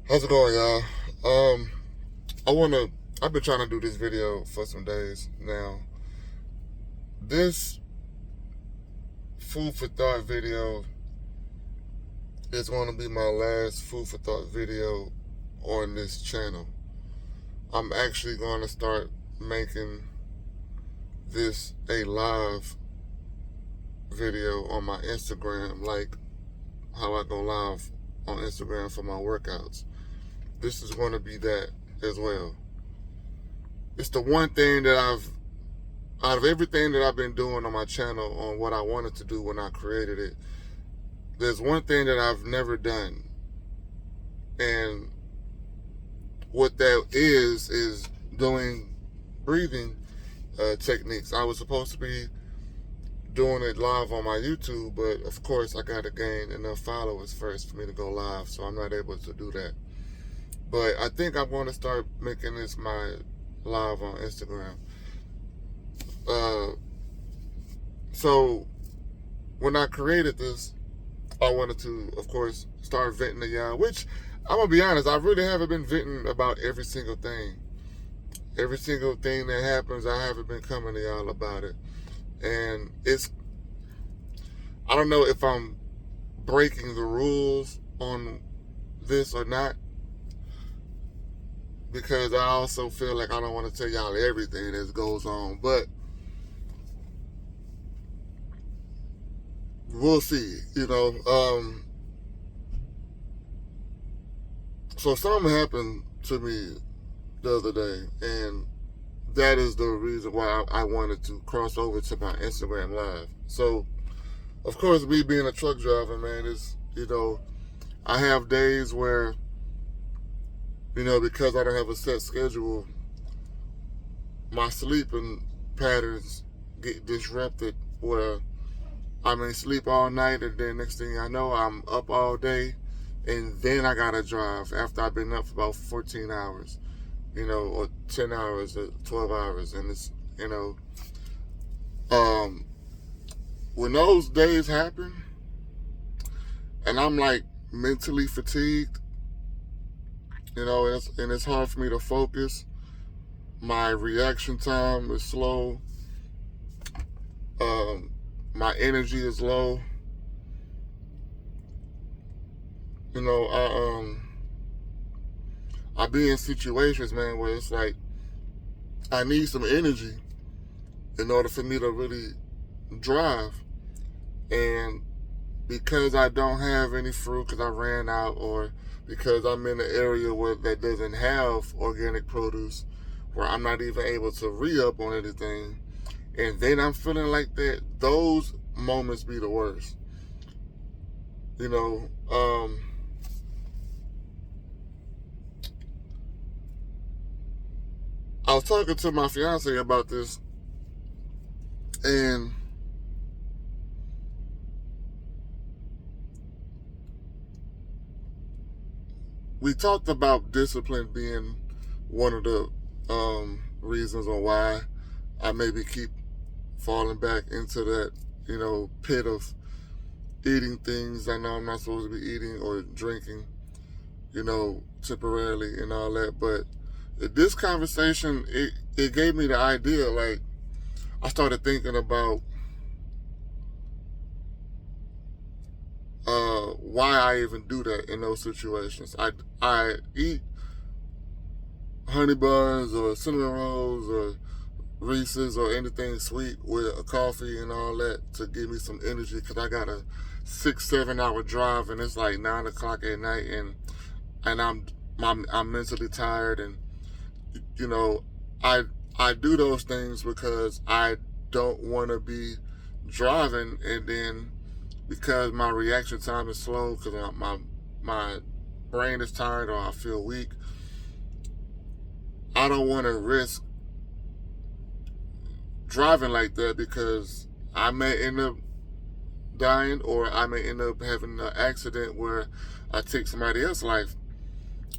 How's it going, y'all? I've been trying to do this video for some days now. This food for thought video is going to be my last food for thought video on this channel. I'm actually going to start making this a live video on my Instagram, like how I go live on Instagram for my workouts. This is going to be that as well. It's the one thing that out of everything that I've been doing on my channel on what I wanted to do when I created it, there's one thing that I've never done. And what that is doing breathing techniques. I was supposed to be doing it live on my YouTube, but of course I got to gain enough followers first for me to go live, so I'm not able to do that. But I think I'm going to start making this my live on Instagram. So when I created this, I wanted to, of course, start venting to y'all, which I'm going to be honest, I really haven't been venting about every single thing. Every single thing that happens, I haven't been coming to y'all about it. And I don't know if I'm breaking the rules on this or not, because I also feel like I don't want to tell y'all everything that goes on, but we'll see, So something happened to me the other day, and that is the reason why I wanted to cross over to my Instagram live. So, of course, me being a truck driver, man, I have days where, because I don't have a set schedule, my sleeping patterns get disrupted, where I may sleep all night, and then next thing I know, I'm up all day, and then I gotta drive after I've been up for about 14 hours, or 10 hours, or 12 hours, and it's, when those days happen, and I'm like mentally fatigued, and it's hard for me to focus. My reaction time is slow. My energy is low. I be in situations, man, where it's like I need some energy in order for me to really drive. And because I don't have any fruit, because I ran out, or because I'm in an area that doesn't have organic produce, where I'm not even able to re-up on anything, and then I'm feeling like that, those moments be the worst. I was talking to my fiance about this, and we talked about discipline being one of the reasons on why I maybe keep falling back into that, pit of eating things I know I'm not supposed to be eating, or drinking, temporarily and all that. But this conversation, it gave me the idea, like, I started thinking about why I even do that in those situations. I eat honey buns or cinnamon rolls or Reese's or anything sweet with a coffee and all that to give me some energy, because I got a 6-7 hour drive, and it's like 9 o'clock at night, and I'm mentally tired, and I do those things because I don't want to be driving, and then because my reaction time is slow, because my brain is tired or I feel weak, I don't want to risk driving like that, because I may end up dying, or I may end up having an accident where I take somebody else's life.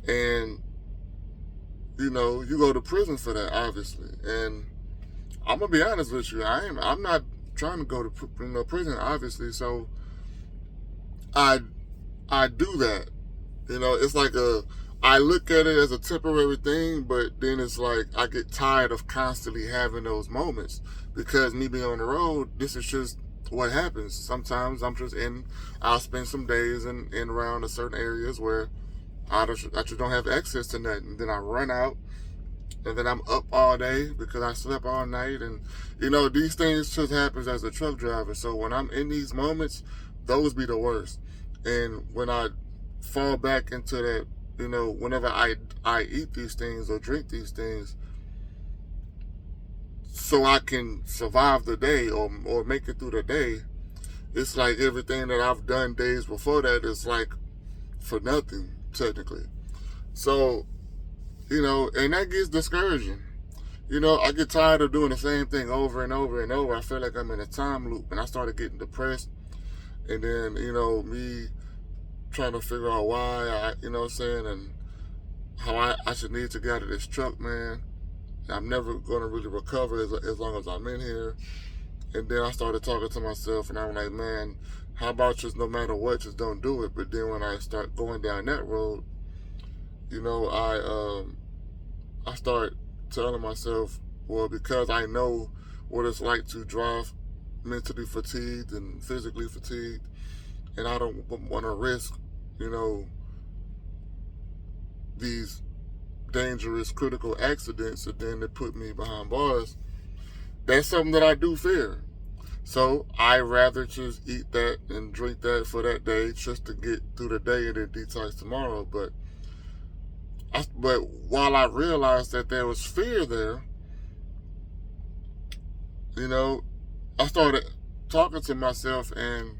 And you go to prison for that, obviously. And I'm gonna be honest with you, I'm not trying to go to prison, obviously. So I do that. It's like I look at it as a temporary thing, but then it's like I get tired of constantly having those moments because me being on the road, this is just what happens. Sometimes I'll spend some days in around a certain areas where I just don't have access to nothing. Then I run out, and then I'm up all day because I slept all night. And, these things just happens as a truck driver. So when I'm in these moments, those be the worst. And when I fall back into that, whenever I eat these things or drink these things so I can survive the day or make it through the day, it's like everything that I've done days before that is like for nothing, technically. So, and that gets discouraging. I get tired of doing the same thing over and over and over. I feel like I'm in a time loop, and I started getting depressed. And then, me trying to figure out why, and how I should need to get out of this truck, man. I'm never going to really recover as long as I'm in here. And then I started talking to myself, and I'm like, man, how about just no matter what, just don't do it. But then when I start going down that road, I start telling myself, well, because I know what it's like to drive mentally fatigued and physically fatigued, and I don't want to risk, these dangerous, critical accidents, and then they put me behind bars. That's something that I do fear. So I rather just eat that and drink that for that day just to get through the day and then detox tomorrow. But while I realized that there was fear there, I started talking to myself, and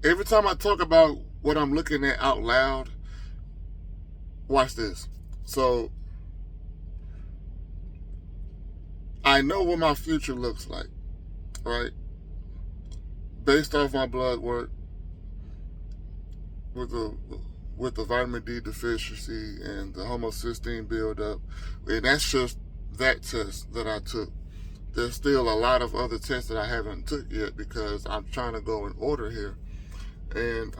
every time I talk about what I'm looking at out loud, watch this. So I know what my future looks like, right? Based off my blood work with the vitamin D deficiency and the homocysteine buildup, and that's just that test that I took. There's still a lot of other tests that I haven't took yet because I'm trying to go in order here. And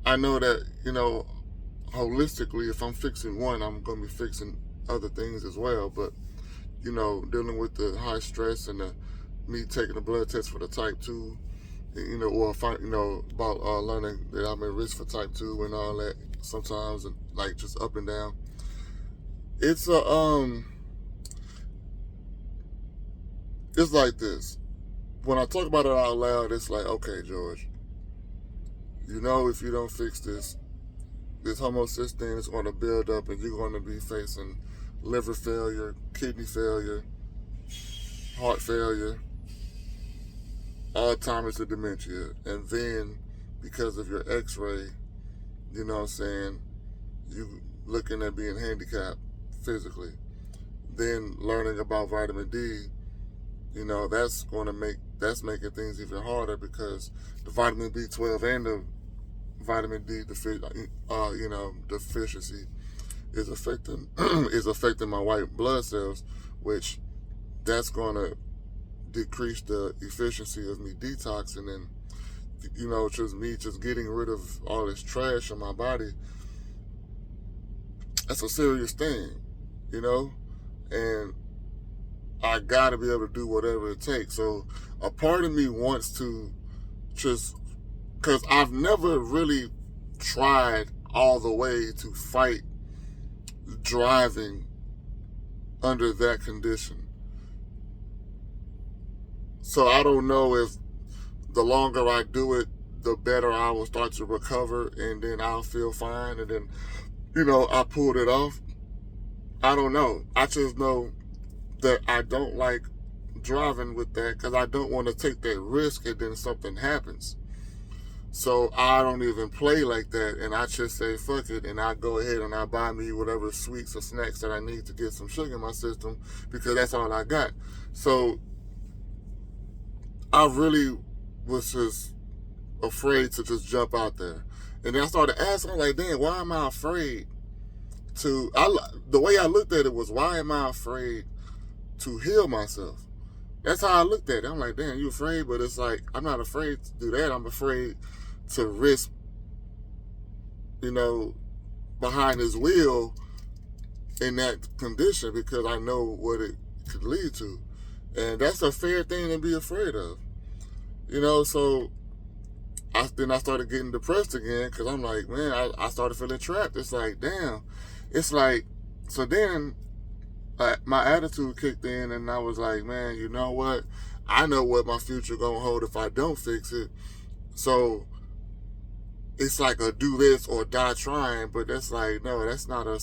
I know that, holistically, if I'm fixing one, I'm going to be fixing other things as well. But, dealing with the high stress and me taking the blood test for the type 2, about learning that I'm at risk for type 2 and all that sometimes, and like just up and down. It's it's like this. When I talk about it out loud, it's like, okay, George, if you don't fix this homocysteine is going to build up, and you're going to be facing liver failure, kidney failure, heart failure, Alzheimer's and dementia. And then because of your x-ray, you looking at being handicapped physically. Then learning about vitamin D, that's making things even harder because the vitamin B12 and the vitamin D deficiency is affecting my white blood cells, which that's going to decrease the efficiency of me detoxing, and just getting rid of all this trash in my body. That's a serious thing, and I gotta be able to do whatever it takes. So a part of me wants to just, because I've never really tried all the way to fight driving under that condition. So I don't know if the longer I do it, the better I will start to recover, and then I'll feel fine, and then, I pulled it off. I don't know. I just know that I don't like driving with that because I don't want to take that risk and then something happens. So I don't even play like that, and I just say fuck it, and I go ahead and I buy me whatever sweets or snacks that I need to get some sugar in my system because that's all I got. So I really was just afraid to just jump out there. And then I started asking, I'm like, damn, why am I afraid the way I looked at it was, why am I afraid to heal myself? That's how I looked at it. I'm like, damn, you afraid? But it's like, I'm not afraid to do that. I'm afraid to risk, you know, behind his wheel in that condition because I know what it could lead to. And that's a fair thing to be afraid of. You know, so then I started getting depressed again because I'm like, man, I started feeling trapped. It's like, damn. It's like, so then my attitude kicked in and I was like, man, you know what? I know what my future gonna hold if I don't fix it. So it's like a do this or die trying, but that's like, no, that's not a,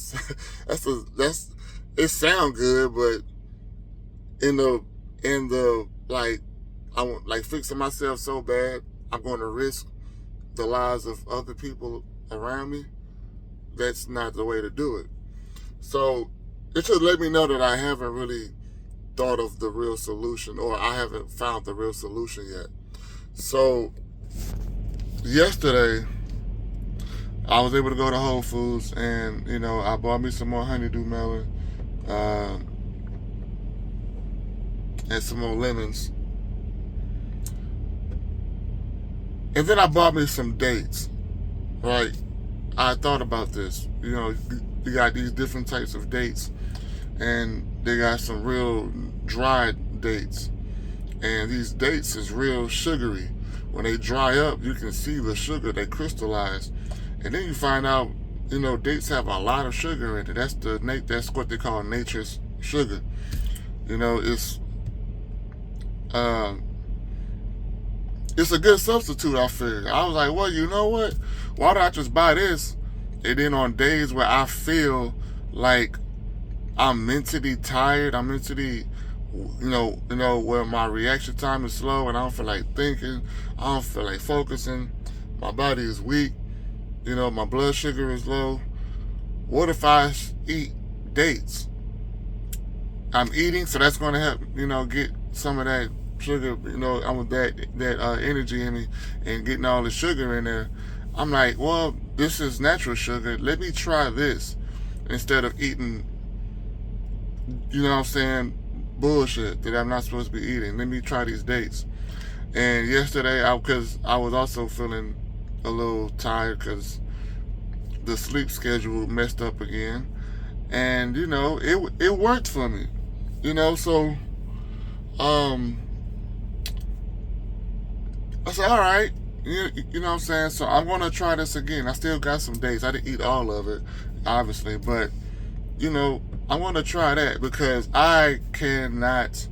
it sound good, but in the, like, I want, like, fixing myself so bad, I'm going to risk the lives of other people around me. That's not the way to do it. So it should let me know that I haven't really thought of the real solution, or I haven't found the real solution yet. So yesterday, I was able to go to Whole Foods and, you know, I bought me some more honeydew melon and some more lemons. And then I bought me some dates, right? I thought about this. You know, you got these different types of dates, and they got some real dry dates. And these dates is real sugary. When they dry up, you can see the sugar, they crystallize. And then you find out, you know, dates have a lot of sugar in it. That's what they call nature's sugar. You know, it's a good substitute, I figured. I was like, well, you know what? Why don't I just buy this? And then on days where I feel like I'm mentally tired, I'm mentally, where my reaction time is slow and I don't feel like thinking, I don't feel like focusing, my body is weak, you know, my blood sugar is low. What if I eat dates? I'm eating, so that's going to help, you know, get some of that sugar, you know, I'm with that energy in me and getting all the sugar in there. I'm like, well, this is natural sugar. Let me try this instead of eating, you know what I'm saying, bullshit that I'm not supposed to be eating. Let me try these dates. And yesterday, because I was also feeling a little tired because the sleep schedule messed up again. And, you know, it worked for me. You know, so I said, all right, you know what I'm saying? So I'm going to try this again. I still got some dates. I didn't eat all of it, obviously, but, you know, I want to try that because I cannot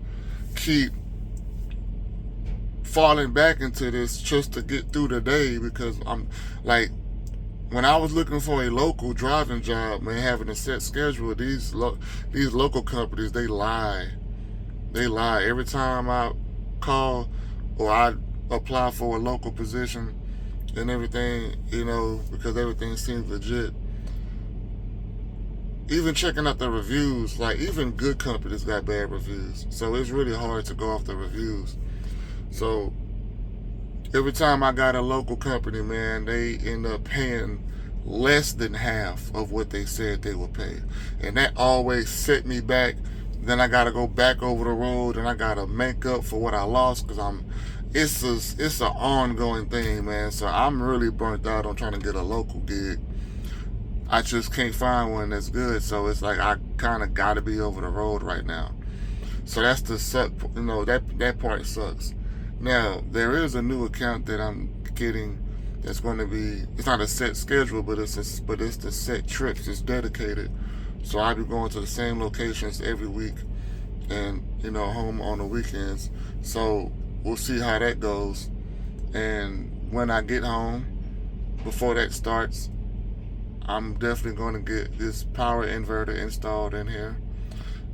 keep falling back into this just to get through the day because I'm like, when I was looking for a local driving job, man, having a set schedule, these local companies, they lie. They lie. Every time I call or I apply for a local position and everything, you know, because everything seems legit. Even checking out the reviews, like even good companies got bad reviews. So it's really hard to go off the reviews. So every time I got a local company, man, they end up paying less than half of what they said they would pay. And that always set me back. Then I got to go back over the road and I got to make up for what I lost because it's an ongoing thing, man. So I'm really burnt out on trying to get a local gig. I just can't find one that's good. So it's like I kind of got to be over the road right now. So that's the suck, you know, that part sucks. Now, there is a new account that I'm getting that's going to be, it's not a set schedule, but it's the set trips. It's dedicated. So I'll be going to the same locations every week and, you know, home on the weekends. So we'll see how that goes. And when I get home, before that starts, I'm definitely going to get this power inverter installed in here.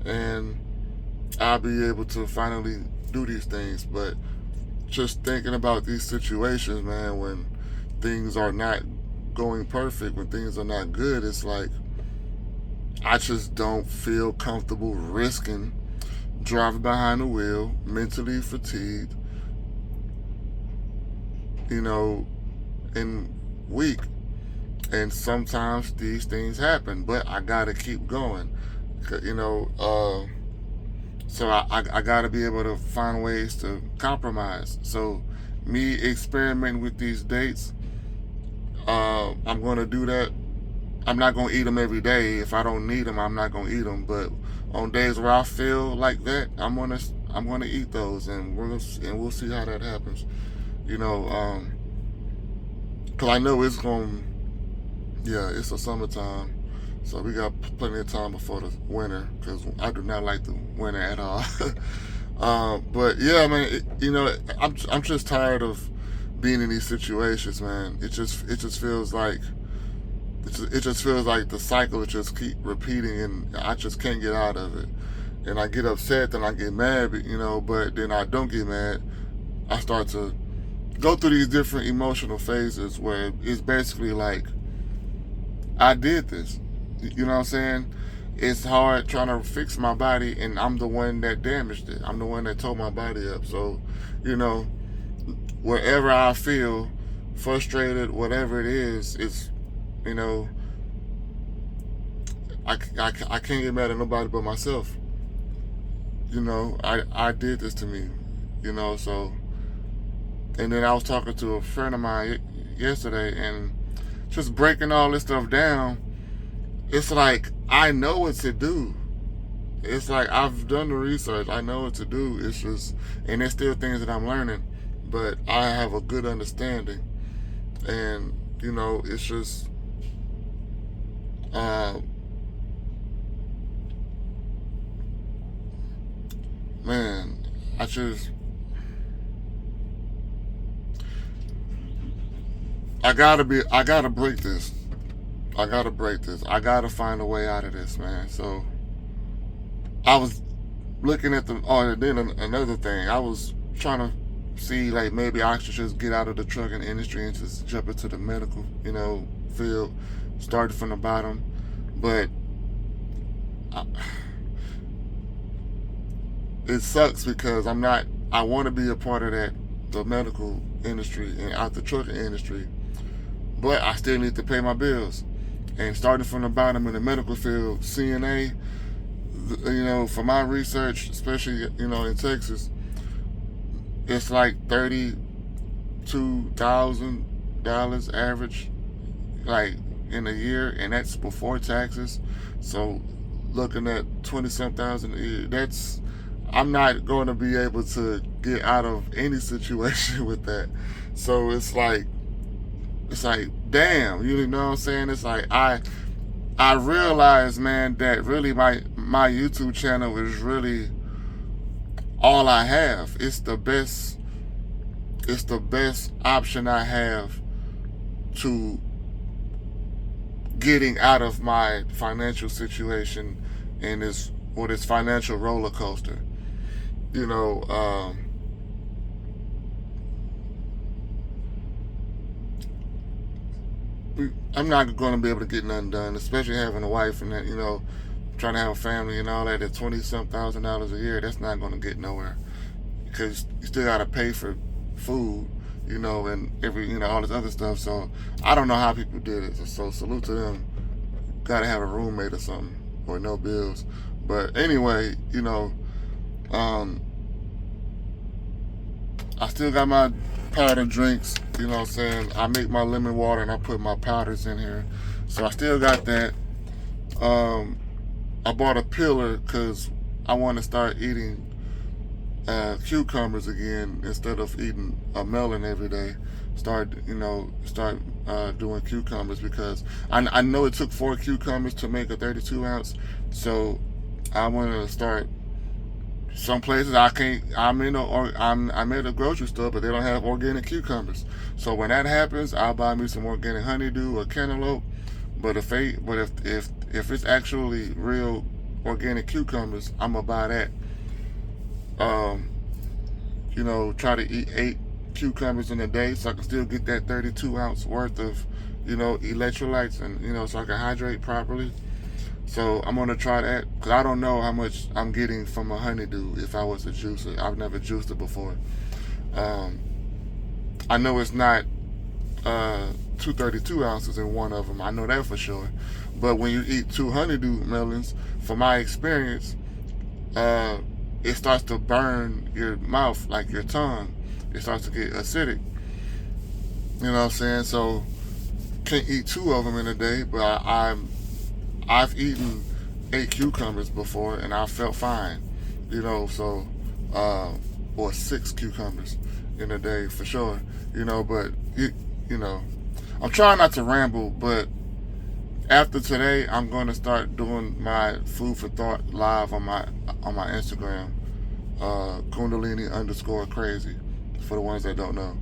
And I'll be able to finally do these things. But just thinking about these situations, man, when things are not going perfect, when things are not good, it's like I just don't feel comfortable risking driving behind the wheel, mentally fatigued, you know, and weak. And sometimes these things happen, but I gotta keep going, you know. So I got to be able to find ways to compromise. So me experimenting with these dates, I'm going to do that. I'm not going to eat them every day. If I don't need them, I'm not going to eat them. But on days where I feel like that, I'm gonna eat those, and we'll see how that happens. You know, cause I know it's it's the summertime, so we got plenty of time before the winter. Cause I do not like the winter at all. But yeah, man, I'm just tired of being in these situations, man. It just feels like the cycle just keep repeating, and I just can't get out of it. And I get upset, then I get mad, but then I don't get mad. I start to go through these different emotional phases where it's basically like, I did this. You know what I'm saying? It's hard trying to fix my body, and I'm the one that damaged it. I'm the one that tore my body up. So, wherever I feel frustrated, whatever it is, it's, I can't get mad at nobody but myself. I did this to me, so. And then I was talking to a friend of mine yesterday, and just breaking all this stuff down, it's like, I know what to do. It's like, I've done the research. I know what to do. It's just, and there's still things that I'm learning, but I have a good understanding. And, it's just, man, I gotta break this. I gotta find a way out of this, man. So I was looking at then another thing, I was trying to see, like, maybe I should just get out of the trucking industry and just jump into the medical, field, started from the bottom. But it sucks because I want to be a part of the medical industry and out the trucking industry, but I still need to pay my bills. And starting from the bottom in the medical field, CNA, for my research, especially, in Texas, it's like $32,000 average, like, in a year, and that's before taxes. So looking at 20-some thousand a year, I'm not going to be able to get out of any situation with that. So it's like, damn, you know what I'm saying? It's like, I realize, man, that really my YouTube channel is really all I have. It's the best option I have to getting out of my financial situation and this financial roller coaster. I'm not going to be able to get nothing done, especially having a wife and that, trying to have a family and all that. At $20-some thousand a year, that's not going to get nowhere, because you still got to pay for food, and all this other stuff. So I don't know how people did it. So salute to them. Got to have a roommate or something, or no bills. But anyway, I still got my powder drinks, you know what I'm saying? I make my lemon water and I put my powders in here. So I still got that. I bought a peeler because I want to start eating cucumbers again instead of eating a melon every day. Start doing cucumbers, because I know it took 4 cucumbers to make a 32 ounce. So I want to start. Some places I can't. I'm at a grocery store, but they don't have organic cucumbers. So when that happens, I'll buy me some organic honeydew or cantaloupe. But if it's actually real organic cucumbers, I'm gonna buy that. Try to eat 8 cucumbers in a day, so I can still get that 32 ounce worth of, electrolytes, and so I can hydrate properly. So I'm gonna try that, because I don't know how much I'm getting from a honeydew if I was to juice it. I've never juiced it before. I know it's not 232 ounces in one of them. I know that for sure. But when you eat 2 honeydew melons, from my experience, it starts to burn your mouth, like your tongue. It starts to get acidic. You know what I'm saying? So can't eat 2 of them in a day, but I've eaten 8 cucumbers before and I felt fine. You know, so or 6 cucumbers in a day for sure. You know, but you know, I'm trying not to ramble, but after today, I'm going to start doing my food for thought live on my Instagram, Kundalini_crazy, for the ones that don't know.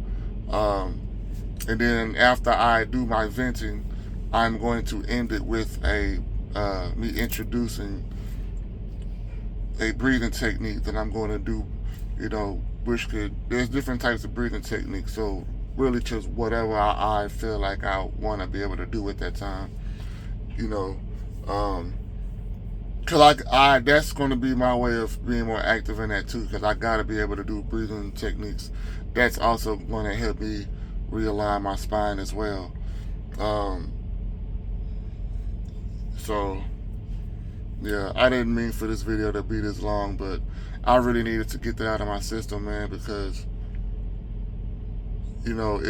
And then after I do my venting, I'm going to end it with me introducing a breathing technique that I'm going to do. You know, there's different types of breathing techniques. So really, just whatever I feel like I want to be able to do at that time. You know, cause that's going to be my way of being more active in that too. Cause I got to be able to do breathing techniques. That's also going to help me realign my spine as well. So yeah, I didn't mean for this video to be this long, but I really needed to get that out of my system, man, because you know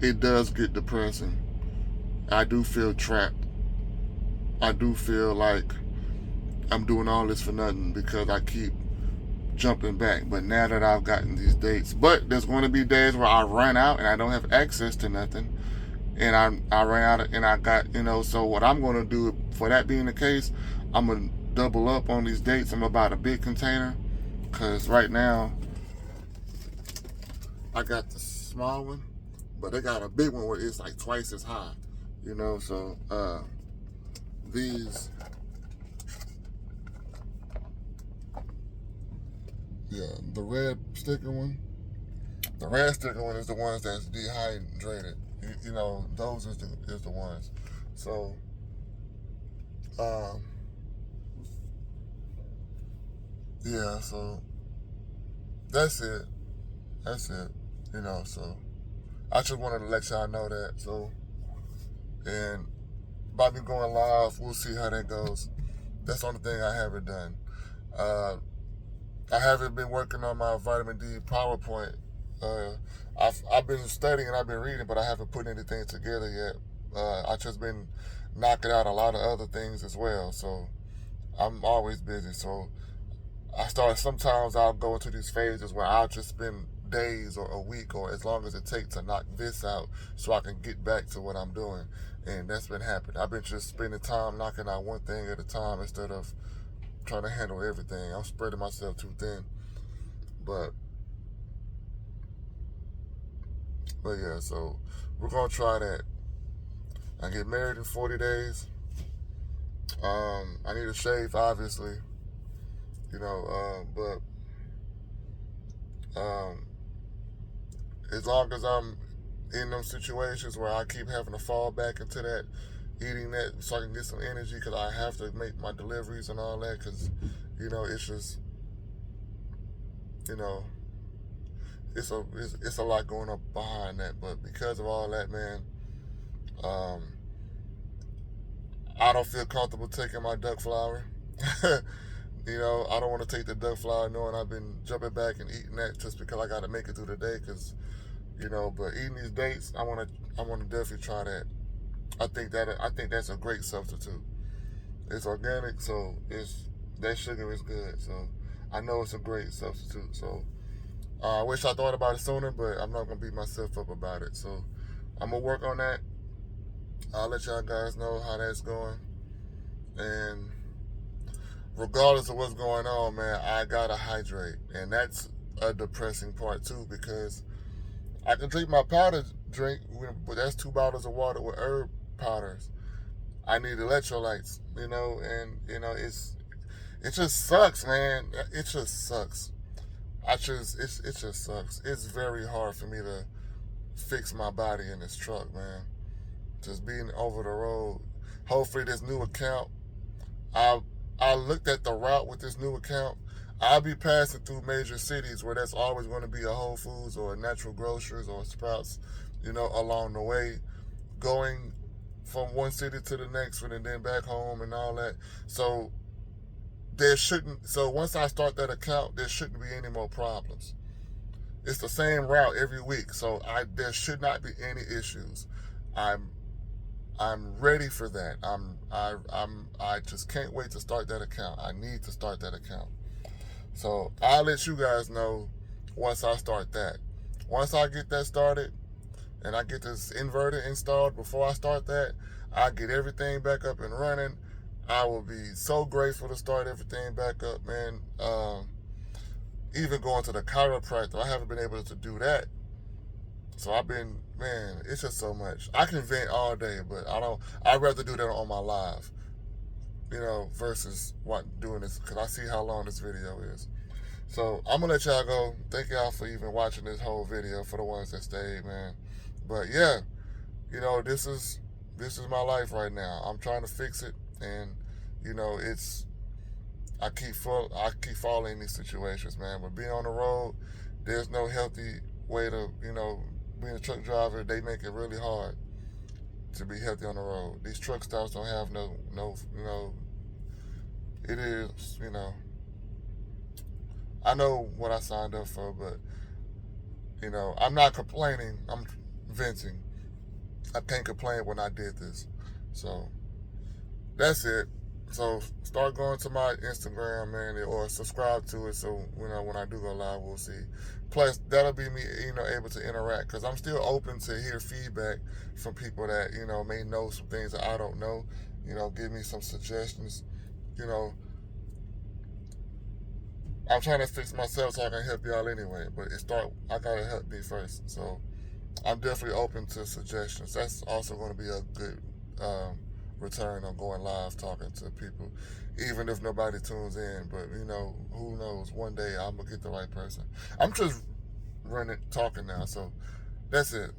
it does get depressing. I do feel trapped. I do feel like I'm doing all this for nothing because I keep jumping back. But now that I've gotten these dates, but there's going to be days where I run out and I don't have access to nothing, and I ran out and I got, you know. So what I'm going to do for that being the case, I'm gonna double up on these dates. I'm about a big container because right now I got the small one, but they got a big one where it's like twice as high, you know. So these, yeah, the red sticker one is the ones that's dehydrated. You know, those is the ones. So yeah, so that's it. You know, so I just wanted to let y'all know that. So, and by me going live, we'll see how that goes. That's the only thing I haven't done. I haven't been working on my vitamin D PowerPoint. I've been studying and I've been reading, but I haven't put anything together yet. I've just been knocking out a lot of other things as well. So I'm always busy. So sometimes I'll go into these phases where I'll just spend days or a week or as long as it takes to knock this out so I can get back to what I'm doing. And that's been happening. I've been just spending time knocking out one thing at a time instead of trying to handle everything. I'm spreading myself too thin. But yeah, so we're going to try that. I get married in 40 days. I need a shave, obviously. You know, but as long as I'm in those situations where I keep having to fall back into that, eating that so I can get some energy, because I have to make my deliveries and all that, because, you know, it's just, you know, it's a lot going up behind that. But because of all that, man, I don't feel comfortable taking my duck flour. You know, I don't want to take the duck flour knowing I've been jumping back and eating that just because I got to make it through the day. Because, you know, but eating these dates, I want to definitely try that. I think that's a great substitute. It's organic, so that sugar is good. So I know it's a great substitute. So I wish I thought about it sooner, but I'm not gonna beat myself up about it. So I'm gonna work on that. I'll let y'all guys know how that's going. And regardless of what's going on, man, I gotta hydrate, and that's a depressing part too, because I can drink my powder drink, but that's 2 bottles of water with herb powders. I need electrolytes, you know, and you know it just sucks, man. It just sucks. It just sucks. It's very hard for me to fix my body in this truck, man. Just being over the road. Hopefully, this new account, I looked at the route with this new account. I'll be passing through major cities where there's always going to be a Whole Foods or a Natural Grocers or a Sprouts, you know, along the way, going from one city to the next one and then back home and all that. So so once I start that account, there shouldn't be any more problems. It's the same route every week, so there should not be any issues. I'm ready for that. I just can't wait to start that account. I need to start that account. So I'll let you guys know once I start that. Once I get that started and I get this inverter installed, before I start that, I get everything back up and running. I will be so grateful to start everything back up, man. Even going to the chiropractor, I haven't been able to do that. So man, it's just so much. I can vent all day, but I'd rather do that on my live, versus doing this, because I see how long this video is. So I'm gonna let y'all go. Thank y'all for even watching this whole video, for the ones that stayed, man. But yeah, this is my life right now. I'm trying to fix it, and I keep falling in these situations, man. But being on the road, there's no healthy way to, being a truck driver, they make it really hard to be healthy on the road. These truck stops don't have no, it is, I know what I signed up for, but, I'm not complaining. I'm venting. I can't complain when I did this. So that's it. So start going to my Instagram, man, or subscribe to it, so when I do go live, we'll see. Plus, that'll be me, able to interact, because I'm still open to hear feedback from people that may know some things that I don't know. Give me some suggestions. I'm trying to fix myself so I can help y'all anyway, but I gotta help me first. So I'm definitely open to suggestions. That's also going to be a good return on going live, talking to people, even if nobody tunes in. But who knows, one day I'm gonna get the right person. I'm just talking now. So that's it.